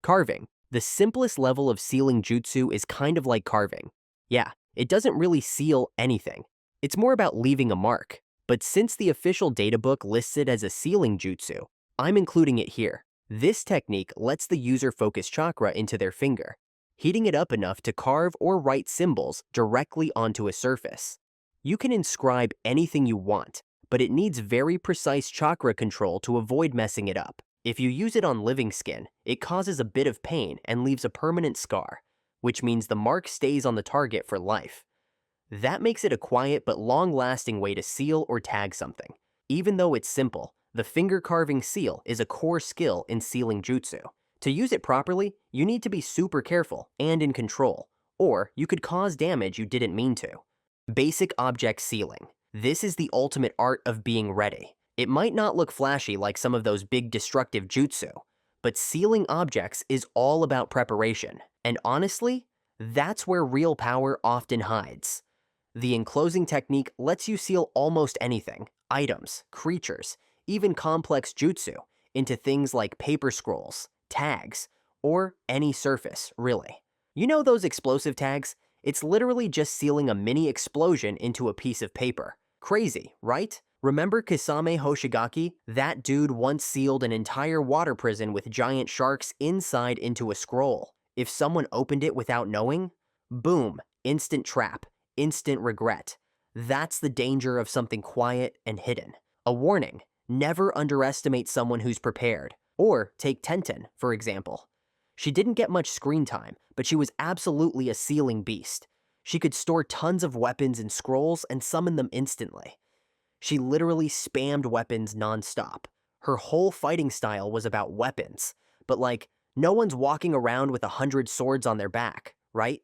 Carving. The simplest level of sealing jutsu is kind of like carving. Yeah, it doesn't really seal anything. It's more about leaving a mark. But since the official Databook lists it as a sealing jutsu, I'm including it here. This technique lets the user focus chakra into their finger, heating it up enough to carve or write symbols directly onto a surface. You can inscribe anything you want, but it needs very precise chakra control to avoid messing it up. If you use it on living skin, it causes a bit of pain and leaves a permanent scar, which means the mark stays on the target for life. That makes it a quiet but long-lasting way to seal or tag something. Even though it's simple, the finger carving seal is a core skill in sealing jutsu. To use it properly, you need to be super careful and in control, or you could cause damage you didn't mean to. Basic object sealing. This is the ultimate art of being ready. It might not look flashy like some of those big destructive jutsu, but sealing objects is all about preparation. And honestly, that's where real power often hides. The enclosing technique lets you seal almost anything, items, creatures, even complex jutsu, into things like paper scrolls, tags, or any surface, really. You know those explosive tags? It's literally just sealing a mini explosion into a piece of paper. Crazy, right? Remember Kisame Hoshigaki? That dude once sealed an entire water prison with giant sharks inside into a scroll. If someone opened it without knowing, boom, instant trap, instant regret. That's the danger of something quiet and hidden. A warning, never underestimate someone who's prepared. Or take Tenten, for example. She didn't get much screen time, but she was absolutely a sealing beast. She could store tons of weapons and scrolls and summon them instantly. She literally spammed weapons non-stop. Her whole fighting style was about weapons, but like, no one's walking around with 100 swords on their back, right?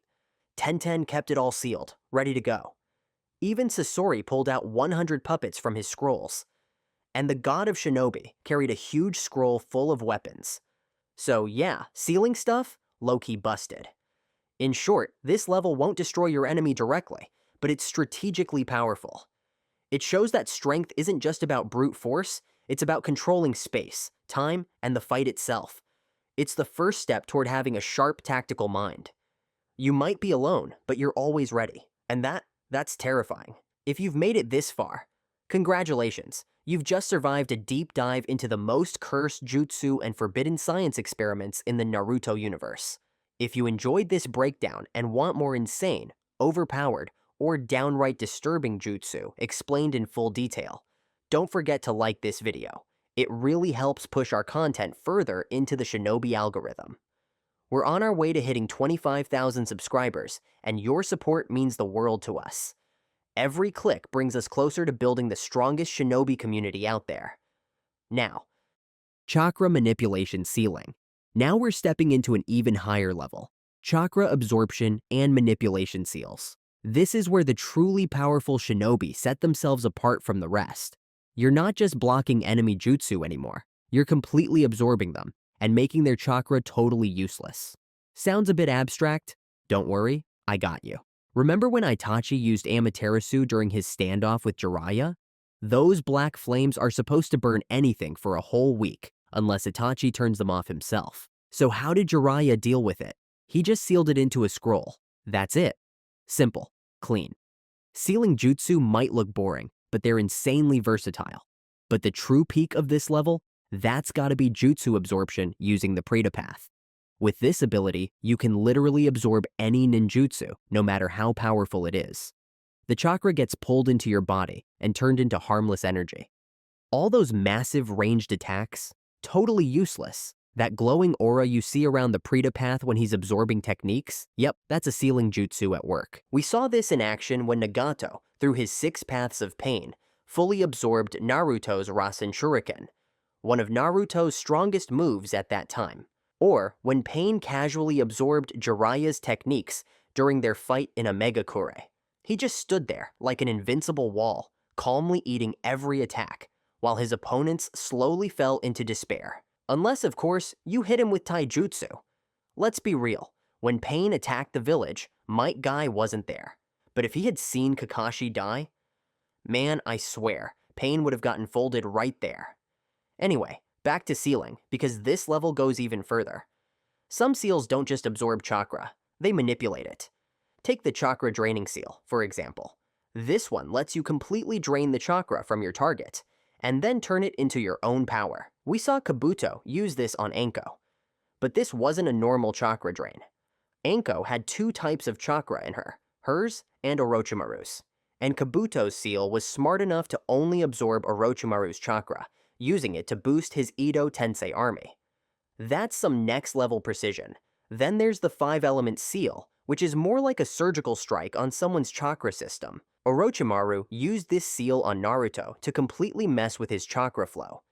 Tenten kept it all sealed, ready to go. Even Sasori pulled out 100 puppets from his scrolls. And the god of shinobi carried a huge scroll full of weapons. So yeah, sealing stuff, low-key busted. In short, this level won't destroy your enemy directly, but it's strategically powerful. It shows that strength isn't just about brute force, it's about controlling space, time, and the fight itself. It's the first step toward having a sharp tactical mind. You might be alone, but you're always ready. And that's terrifying. If you've made it this far, congratulations. You've just survived a deep dive into the most cursed jutsu and forbidden science experiments in the Naruto universe. If you enjoyed this breakdown and want more insane, overpowered, or downright disturbing jutsu explained in full detail, don't forget to like this video. It really helps push our content further into the Shinobi algorithm. We're on our way to hitting 25,000 subscribers, and your support means the world to us. Every click brings us closer to building the strongest Shinobi community out there. Now, chakra manipulation sealing. Now we're stepping into an even higher level. Chakra absorption and manipulation seals. This is where the truly powerful shinobi set themselves apart from the rest. You're not just blocking enemy jutsu anymore, you're completely absorbing them and making their chakra totally useless. Sounds a bit abstract? Don't worry, I got you. Remember when Itachi used Amaterasu during his standoff with Jiraiya? Those black flames are supposed to burn anything for a whole week, unless Itachi turns them off himself. So how did Jiraiya deal with it? He just sealed it into a scroll. That's it. Simple, clean. Sealing jutsu might look boring, but they're insanely versatile. But the true peak of this level, that's gotta be jutsu absorption using the Preta path. With this ability, you can literally absorb any ninjutsu, no matter how powerful it is. The chakra gets pulled into your body and turned into harmless energy. All those massive ranged attacks, totally useless. That glowing aura you see around the Preta path when he's absorbing techniques, yep, that's a sealing jutsu at work. We saw this in action when Nagato, through his 6 paths of pain, fully absorbed Naruto's Rasen Shuriken, one of Naruto's strongest moves at that time. Or when Pain casually absorbed Jiraiya's techniques during their fight in a Megakure. He just stood there like an invincible wall, calmly eating every attack, while his opponents slowly fell into despair. Unless, of course, you hit him with taijutsu. Let's be real, when Pain attacked the village, Might Guy wasn't there. But if he had seen Kakashi die, man, I swear, Pain would have gotten folded right there. Anyway, back to sealing, because this level goes even further. Some seals don't just absorb chakra, they manipulate it. Take the chakra draining seal, for example. This one lets you completely drain the chakra from your target, and then turn it into your own power. We saw Kabuto use this on Anko. But this wasn't a normal chakra drain. Anko had two types of chakra in her, hers and Orochimaru's. And Kabuto's seal was smart enough to only absorb Orochimaru's chakra, using it to boost his Edo Tensei army. That's some next-level precision. Then there's the 5-element seal, which is more like a surgical strike on someone's chakra system. Orochimaru used this seal on Naruto to completely mess with his chakra flow.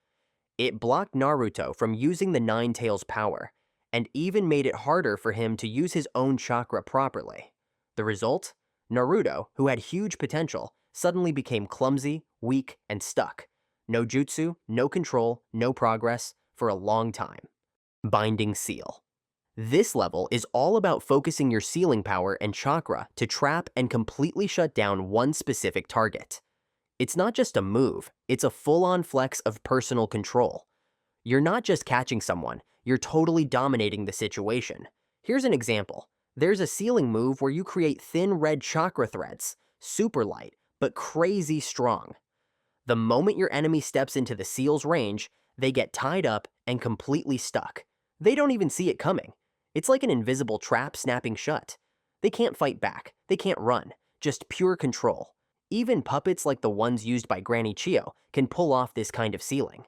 It blocked Naruto from using the Nine Tails power, and even made it harder for him to use his own chakra properly. The result? Naruto, who had huge potential, suddenly became clumsy, weak, and stuck. No jutsu, no control, no progress, for a long time. Binding Seal. This level is all about focusing your sealing power and chakra to trap and completely shut down one specific target. It's not just a move, it's a full-on flex of personal control. You're not just catching someone, you're totally dominating the situation. Here's an example. There's a sealing move where you create thin red chakra threads, super light, but crazy strong. The moment your enemy steps into the seal's range, they get tied up and completely stuck. They don't even see it coming. It's like an invisible trap snapping shut. They can't fight back, they can't run, just pure control. Even puppets like the ones used by Granny Chio can pull off this kind of sealing.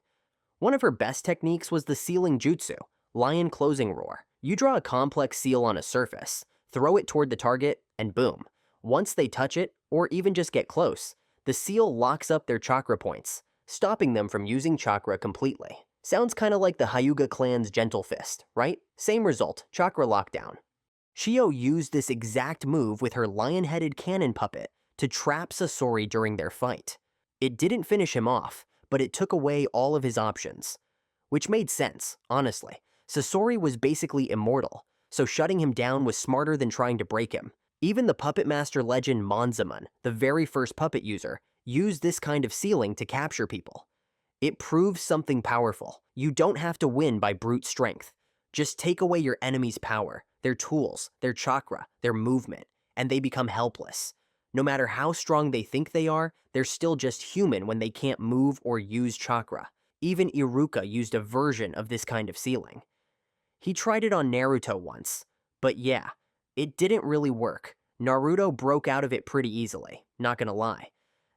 One of her best techniques was the sealing jutsu, lion closing roar. You draw a complex seal on a surface, throw it toward the target, and boom. Once they touch it, or even just get close, the seal locks up their chakra points, stopping them from using chakra completely. Sounds kinda like the Hyuga clan's Gentle Fist, right? Same result, chakra lockdown. Chio used this exact move with her lion-headed cannon puppet to trap Sasori during their fight. It didn't finish him off, but it took away all of his options. Which made sense, honestly. Sasori was basically immortal, so shutting him down was smarter than trying to break him. Even the Puppet Master legend Monzamun, the very first puppet user, used this kind of sealing to capture people. It proves something powerful. You don't have to win by brute strength. Just take away your enemy's power, their tools, their chakra, their movement, and they become helpless. No matter how strong they think they are, they're still just human when they can't move or use chakra. Even Iruka used a version of this kind of sealing. He tried it on Naruto once, but yeah, it didn't really work. Naruto broke out of it pretty easily, not gonna lie.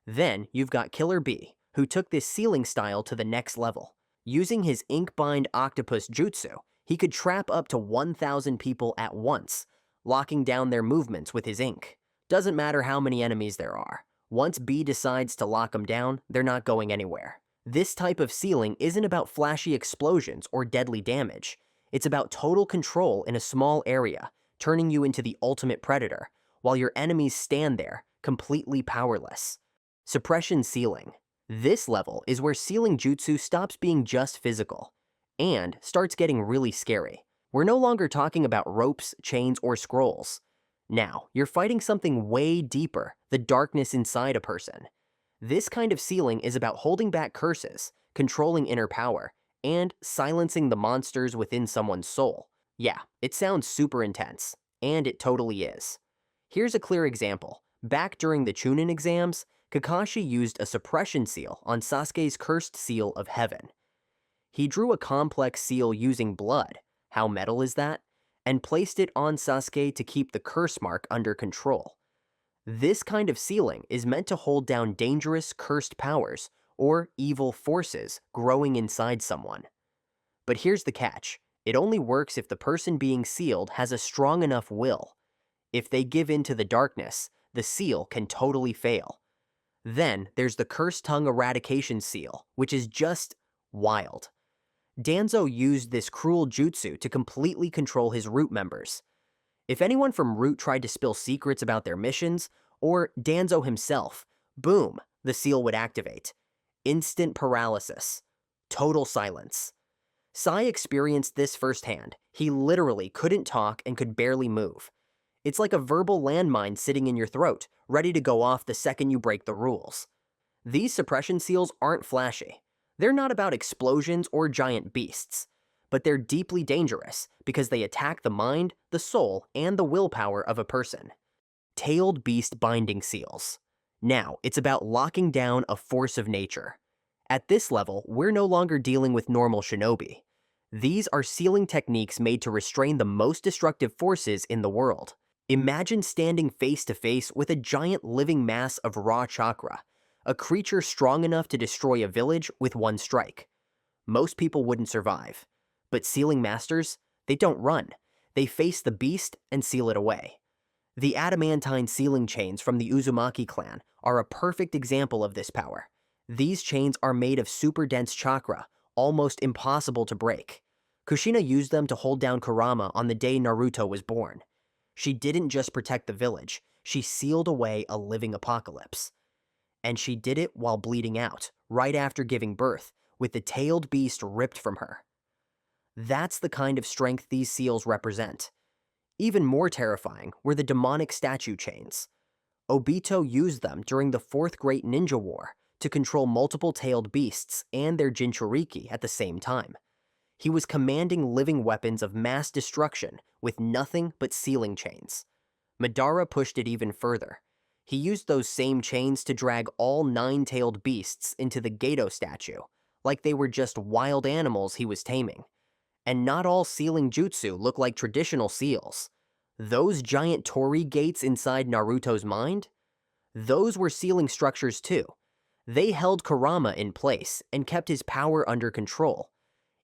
Then you've got Killer Bee, who took this sealing style to the next level. Using his ink-bind octopus jutsu, he could trap up to 1,000 people at once, locking down their movements with his ink. Doesn't matter how many enemies there are. Once B decides to lock them down, they're not going anywhere. This type of sealing isn't about flashy explosions or deadly damage. It's about total control in a small area, turning you into the ultimate predator, while your enemies stand there, completely powerless. Suppression Sealing. This level is where sealing jutsu stops being just physical, and starts getting really scary. We're no longer talking about ropes, chains, or scrolls. Now, you're fighting something way deeper, the darkness inside a person. This kind of sealing is about holding back curses, controlling inner power, and silencing the monsters within someone's soul. Yeah, it sounds super intense, and it totally is. Here's a clear example. Back during the Chunin exams, Kakashi used a suppression seal on Sasuke's cursed seal of heaven. He drew a complex seal using blood, how metal is that? And placed it on Sasuke to keep the curse mark under control. This kind of sealing is meant to hold down dangerous cursed powers or evil forces growing inside someone. But here's the catch. It only works if the person being sealed has a strong enough will. If they give in to the darkness, the seal can totally fail. Then there's the Cursed Tongue Eradication Seal, which is just wild. Danzo used this cruel jutsu to completely control his Root members. If anyone from Root tried to spill secrets about their missions, or Danzo himself, boom, the seal would activate. Instant paralysis. Total silence. Sai experienced this firsthand. He literally couldn't talk and could barely move. It's like a verbal landmine sitting in your throat, ready to go off the second you break the rules. These suppression seals aren't flashy. They're not about explosions or giant beasts. but they're deeply dangerous because they attack the mind, the soul, and the willpower of a person. Tailed Beast Binding Seals. Now, it's about locking down a force of nature. At this level, we're no longer dealing with normal shinobi. These are sealing techniques made to restrain the most destructive forces in the world. Imagine standing face to face with a giant living mass of raw chakra, a creature strong enough to destroy a village with one strike. Most people wouldn't survive. But sealing masters, they don't run. They face the beast and seal it away. The adamantine sealing chains from the Uzumaki clan are a perfect example of this power. These chains are made of super dense chakra, almost impossible to break. Kushina used them to hold down Kurama on the day Naruto was born. She didn't just protect the village, she sealed away a living apocalypse. And she did it while bleeding out, right after giving birth, with the tailed beast ripped from her. That's the kind of strength these seals represent. Even more terrifying were the demonic statue chains. Obito used them during the Fourth Great Ninja War to control multiple tailed beasts and their Jinchuriki at the same time. He was commanding living weapons of mass destruction with nothing but sealing chains. Madara pushed it even further. He used those same chains to drag all 9-tailed beasts into the Gedo statue, like they were just wild animals he was taming. And not all sealing jutsu look like traditional seals. Those giant torii gates inside Naruto's mind? Those were sealing structures too. They held Kurama in place and kept his power under control.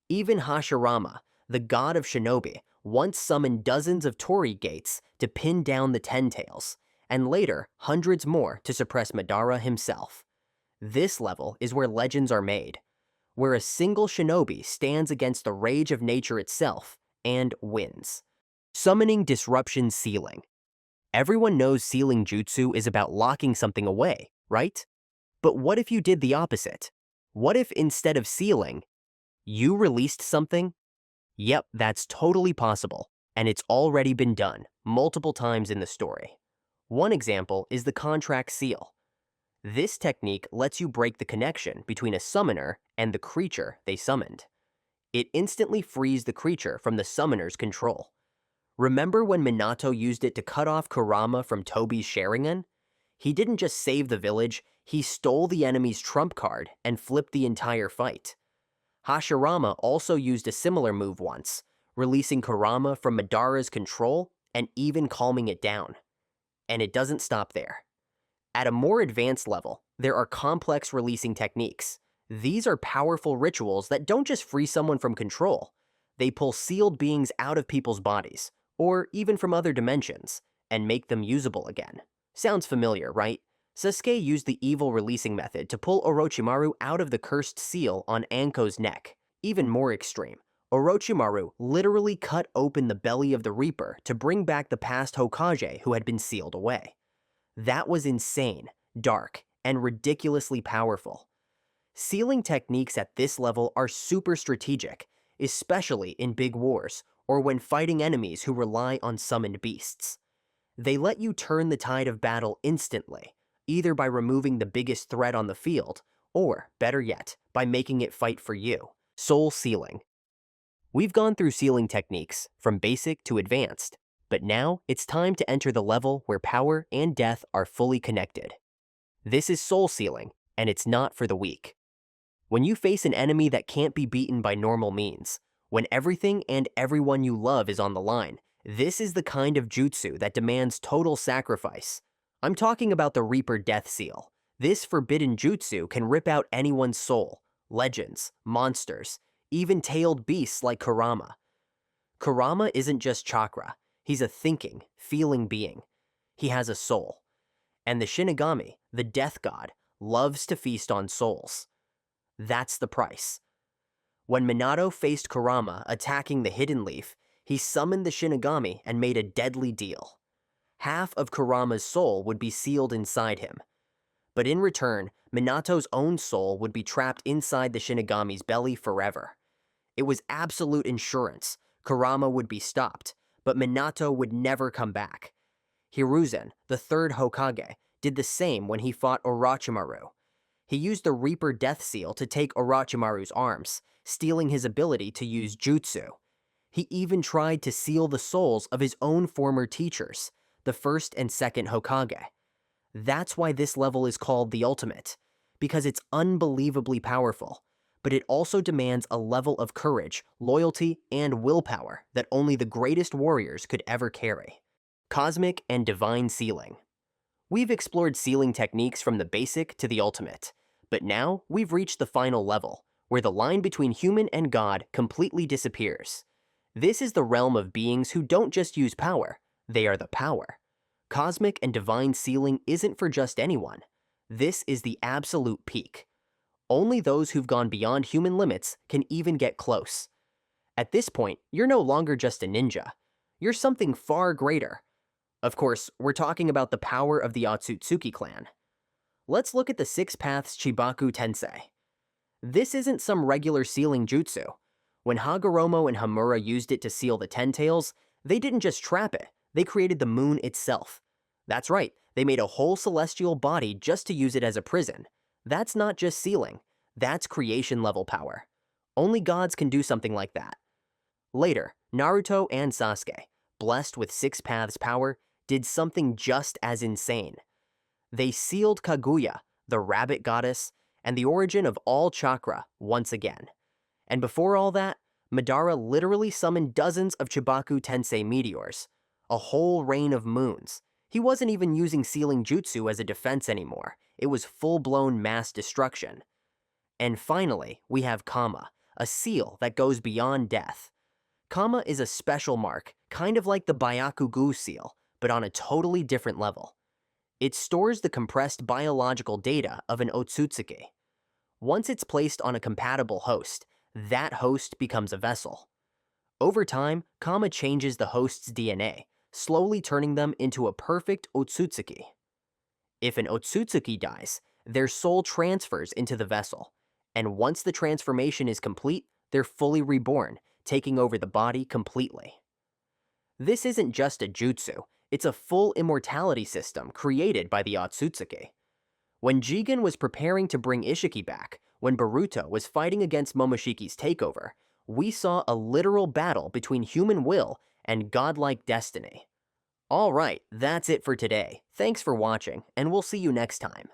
Even Hashirama, the god of shinobi, once summoned dozens of torii gates to pin down the Ten Tails, and later hundreds more to suppress Madara himself. This level is where legends are made, where a single shinobi stands against the rage of nature itself and wins. Summoning Disruption Sealing. Everyone knows sealing jutsu is about locking something away, right? But what if you did the opposite? What if instead of sealing, you released something? Yep, that's totally possible, and it's already been done multiple times in the story. One example is the contract seal. This technique lets you break the connection between a summoner and the creature they summoned. It instantly frees the creature from the summoner's control. Remember when Minato used it to cut off Kurama from Tobi's Sharingan? He didn't just save the village, he stole the enemy's trump card and flipped the entire fight. Hashirama also used a similar move once, releasing Kurama from Madara's control and even calming it down. And it doesn't stop there. At a more advanced level, there are complex releasing techniques. These are powerful rituals that don't just free someone from control. They pull sealed beings out of people's bodies, or even from other dimensions, and make them usable again. Sounds familiar, right? Sasuke used the evil releasing method to pull Orochimaru out of the cursed seal on Anko's neck. Even more extreme, Orochimaru literally cut open the belly of the Reaper to bring back the past Hokage who had been sealed away. That was insane, dark, and ridiculously powerful. Sealing techniques at this level are super strategic, especially in big wars or when fighting enemies who rely on summoned beasts. They let you turn the tide of battle instantly, either by removing the biggest threat on the field, or, better yet, by making it fight for you. Soul sealing. We've gone through sealing techniques, from basic to advanced, but now it's time to enter the level where power and death are fully connected. This is soul sealing, and it's not for the weak. When you face an enemy that can't be beaten by normal means, when everything and everyone you love is on the line, this is the kind of jutsu that demands total sacrifice. I'm talking about the Reaper Death Seal. This forbidden jutsu can rip out anyone's soul, legends, monsters, even tailed beasts like Kurama. Kurama isn't just chakra, he's a thinking, feeling being. He has a soul. And the Shinigami, the death god, loves to feast on souls. That's the price. When Minato faced Kurama attacking the Hidden Leaf, he summoned the Shinigami and made a deadly deal. Half of Kurama's soul would be sealed inside him. But in return, Minato's own soul would be trapped inside the Shinigami's belly forever. It was absolute insurance. Kurama would be stopped, but Minato would never come back. Hiruzen, the third Hokage, did the same when he fought Orochimaru. He used the Reaper Death Seal to take Orochimaru's arms, stealing his ability to use jutsu. He even tried to seal the souls of his own former teachers, the first and second Hokage. That's why this level is called the Ultimate, because it's unbelievably powerful, but it also demands a level of courage, loyalty, and willpower that only the greatest warriors could ever carry. Cosmic and Divine Sealing. We've explored sealing techniques from the basic to the ultimate, but now we've reached the final level, where the line between human and God completely disappears. This is the realm of beings who don't just use power, they are the power. Cosmic and Divine Sealing isn't for just anyone. This is the absolute peak. Only those who've gone beyond human limits can even get close. At this point, you're no longer just a ninja. You're something far greater. Of course, we're talking about the power of the Otsutsuki clan. Let's look at the Six Paths Chibaku Tensei. This isn't some regular sealing jutsu. When Hagoromo and Hamura used it to seal the Ten Tails, they didn't just trap it, they created the moon itself. That's right, they made a whole celestial body just to use it as a prison. That's not just sealing, that's creation-level power. Only gods can do something like that. Later, Naruto and Sasuke, blessed with Six Paths power, did something just as insane. They sealed Kaguya, the rabbit goddess, and the origin of all chakra once again. And before all that, Madara literally summoned dozens of Chibaku Tensei meteors, a whole rain of moons. He wasn't even using sealing jutsu as a defense anymore. It was full-blown mass destruction. And finally, we have Kama, a seal that goes beyond death. Kama is a special mark, kind of like the Byakugu seal, but on a totally different level. It stores the compressed biological data of an Otsutsuki. Once it's placed on a compatible host, that host becomes a vessel. Over time, Kama changes the host's DNA, slowly turning them into a perfect Otsutsuki. If an Otsutsuki dies, their soul transfers into the vessel, and once the transformation is complete, they're fully reborn, taking over the body completely. This isn't just a jutsu, it's a full immortality system created by the Otsutsuki. When Jigen was preparing to bring Ishiki back, when Boruto was fighting against Momoshiki's takeover, we saw a literal battle between human will and godlike destiny. Alright, that's it for today. Thanks for watching, and we'll see you next time.